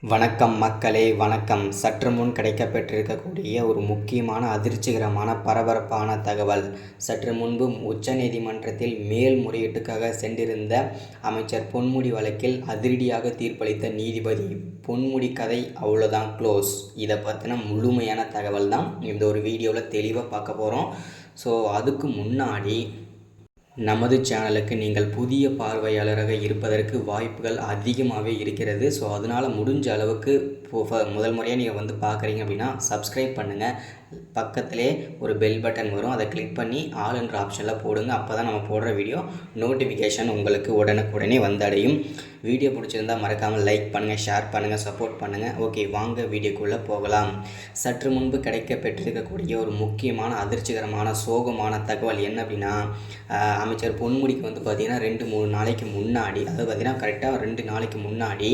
வணக்கம் மக்களே வணக்கம். சற்று முன் கிடைக்கப்பெற்றிருக்கக்கூடிய ஒரு முக்கியமான அதிர்ச்சிகரமான பரபரப்பான தகவல். சற்று முன்பு உச்சநீதிமன்றத்தில் மேல்முறையீட்டுக்காக சென்றிருந்த அமைச்சர் பொன்முடி வழக்கில் அதிரடியாக தீர்ப்பளித்த நீதிபதி. பொன்முடி கதை அவ்வளோதான், க்ளோஸ். இதை பற்றின முழுமையான தகவல் தான் இந்த ஒரு வீடியோவில் தெளிவாக பார்க்க போகிறோம். ஸோ அதுக்கு முன்னாடி நமது சேனலுக்கு நீங்கள் புதிய பார்வையாளராக இருப்பதற்கு வாய்ப்புகள் அதிகமாகவே இருக்கிறது. ஸோ அதனால் முடிஞ்ச அளவுக்கு முதல் முறையாக நீங்கள் வந்து பார்க்குறீங்க அப்படின்னா சப்ஸ்கிரைப் பண்ணுங்கள். பக்கத்திலே ஒரு பெல் பட்டன் வரும், அதை கிளிக் பண்ணி ஆல் என்ற ஆப்ஷனில் போடுங்க. அப்போ தான் நம்ம போடுற வீடியோ நோட்டிஃபிகேஷன் உங்களுக்கு உடனுக்குடனே வந்தடையும். வீடியோ பிடிச்சிருந்தால் மறக்காமல் லைக் பண்ணுங்கள், ஷேர் பண்ணுங்கள், சப்போர்ட் பண்ணுங்கள். ஓகே, வாங்க வீடியோக்குள்ளே போகலாம். சற்று முன்பு கிடைக்கப்பெற்றிருக்கக்கூடிய ஒரு முக்கியமான அதிர்ச்சிகரமான சோகமான தகவல் என்ன அப்படின்னா, அமைச்சர் பொன்முடிக்கு வந்து பார்த்திங்கன்னா 2-3 நாளைக்கு முன்னாடி, அதாவது பார்த்திங்கன்னா கரெக்டாக 2 நாளைக்கு முன்னாடி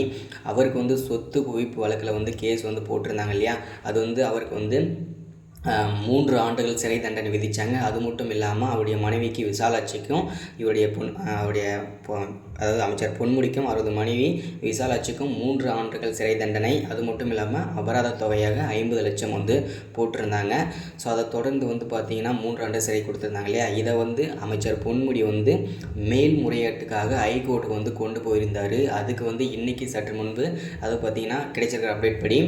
அவருக்கு வந்து சொத்து குவிப்பு வழக்கில் வந்து கேஸ் வந்து போட்டிருந்தாங்க இல்லையா. அது வந்து அவருக்கு வந்து 3 ஆண்டுகள் சிறை தண்டனை விதித்தாங்க. அது மட்டும் இல்லாமல் அவருடைய மனைவிக்கு விசாலாட்சிக்கும் அவருடைய அதாவது அமைச்சர் பொன்முடிக்கும் அவரது மனைவி விசாலாட்சிக்கும் 3 ஆண்டுகள் சிறை தண்டனை. அது மட்டும் இல்லாமல் அபராத தொகையாக 50 லட்சம் வந்து போட்டிருந்தாங்க. ஸோ அதை தொடர்ந்து வந்து பார்த்திங்கன்னா 3 ஆண்டு சிறை கொடுத்துருந்தாங்க இல்லையா. இதை வந்து அமைச்சர் பொன்முடி வந்து மேல்முறையீட்டுக்காக ஹைகோர்ட்டுக்கு வந்து கொண்டு போயிருந்தார். அதுக்கு வந்து இன்றைக்கி சற்று முன்பு அது பார்த்திங்கன்னா கிடைச்சிருக்கிற அப்டேட் படி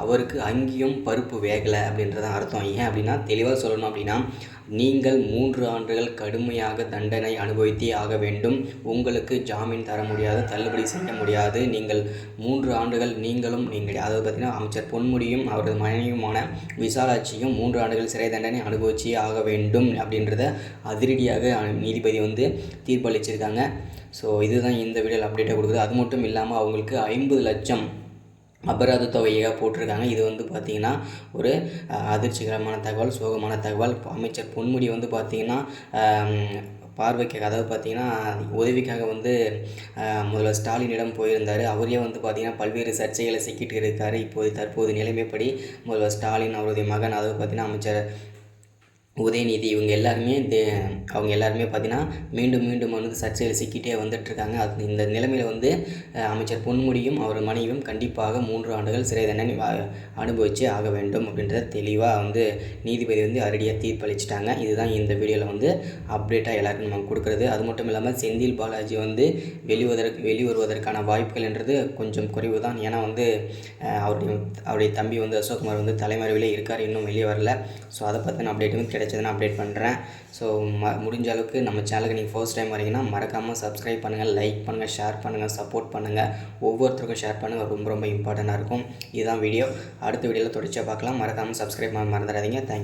அவருக்கு அங்கேயும் பருப்பு வேகலை அப்படின்றதான் அர்த்தம். ஏன் அப்படின்னா, தெளிவாக சொல்லணும் அப்படின்னா, நீங்கள் 3 ஆண்டுகள் கடுமையாக தண்டனை அனுபவித்தே ஆக வேண்டும். உங்களுக்கு ஜாமீன் தர முடியாது, தள்ளுபடி செய்ய முடியாது. நீங்கள் 3 ஆண்டுகள் அதாவது பார்த்திங்கன்னா அமைச்சர் பொன்முடியும் அவரது மனைவியுமான விசாலாட்சியும் 3 ஆண்டுகள் சிறை தண்டனை அனுபவிச்சே ஆக வேண்டும் அப்படின்றத அதிரடியாக நீதிபதி வந்து தீர்ப்பளிச்சிருக்காங்க. ஸோ இதுதான் இந்த வீடியோவில் அப்டேட்டாக கொடுக்குது. அது மட்டும் இல்லாமல் அவங்களுக்கு 50 லட்சம் அபராத தொகையாக போட்டிருக்காங்க. இது வந்து பார்த்திங்கன்னா ஒரு அதிர்ச்சிகரமான தகவல், சோகமான தகவல். அமைச்சர் பொன்முடி வந்து பார்த்திங்கன்னா பார்வைக்காக, அதாவது பார்த்திங்கன்னா உதவிக்காக வந்து முதல்வர் ஸ்டாலினிடம் போயிருந்தார். அவரே வந்து பார்த்திங்கன்னா பல்வேறு சர்ச்சைகளை சிக்கிட்டு இருக்கார். தற்போது நிலைமைப்படி முதல்வர் ஸ்டாலின், அவருடைய மகன், அதாவது பார்த்திங்கன்னா அமைச்சர் உதயநிதி, அவங்க எல்லாருமே பார்த்திங்கன்னா மீண்டும் வந்து சர்ச்சையில் சிக்கிட்டே வந்துட்டுருக்காங்க. இந்த நிலைமையில் வந்து அமைச்சர் பொன்முடியும் அவர் மனைவியும் கண்டிப்பாக 3 ஆண்டுகள் சிறை தண்டனை அனுபவிச்சே ஆக வேண்டும் அப்படின்றத தெளிவாக வந்து நீதிபதி வந்து அதிரடியாக தீர்ப்பளிச்சிட்டாங்க. இதுதான் இந்த வீடியோவில் வந்து அப்டேட்டாக எல்லாருக்கும் நம்ம கொடுக்குறது. அது மட்டும் இல்லாமல் செந்தில் பாலாஜி வந்து வெளிவருவதற்கான வாய்ப்புகள் என்றது கொஞ்சம் குறைவு தான். ஏன்னா வந்து அவருடைய தம்பி வந்து அசோக்குமார் வந்து தலைமறைவிலே இருக்கார், இன்னும் வெளியே வரல. ஸோ அதை பற்றின அப்டேட்டும் கிடைச்சதுன்னு அப்டேட் பண்ணுறேன். ஸோ முடிஞ்ச அளவுக்கு நம்ம சேனலுக்கு நீங்கள் ஃபர்ஸ்ட் டைம் வரீங்கன்னா மறக்காமல் சப்ஸ்கிரைப் பண்ணுங்கள், லைக் பண்ணுங்கள், ஷேர் பண்ணுங்கள், சப்போர்ட் பண்ணுங்கள். ஒவ்வொருத்தருக்கும் ஷேர் பண்ணுங்கள், ரொம்ப இம்பார்ட்டண்ட்டாக இருக்கும். இதுதான் வீடியோ. அடுத்த வீடியோவில் தொடர்ச்சியாக பார்க்கலாம். மறக்காமல் சப்ஸ்கிரைப் பண்ண மறந்துடாதீங்க. தேங்க்யூ.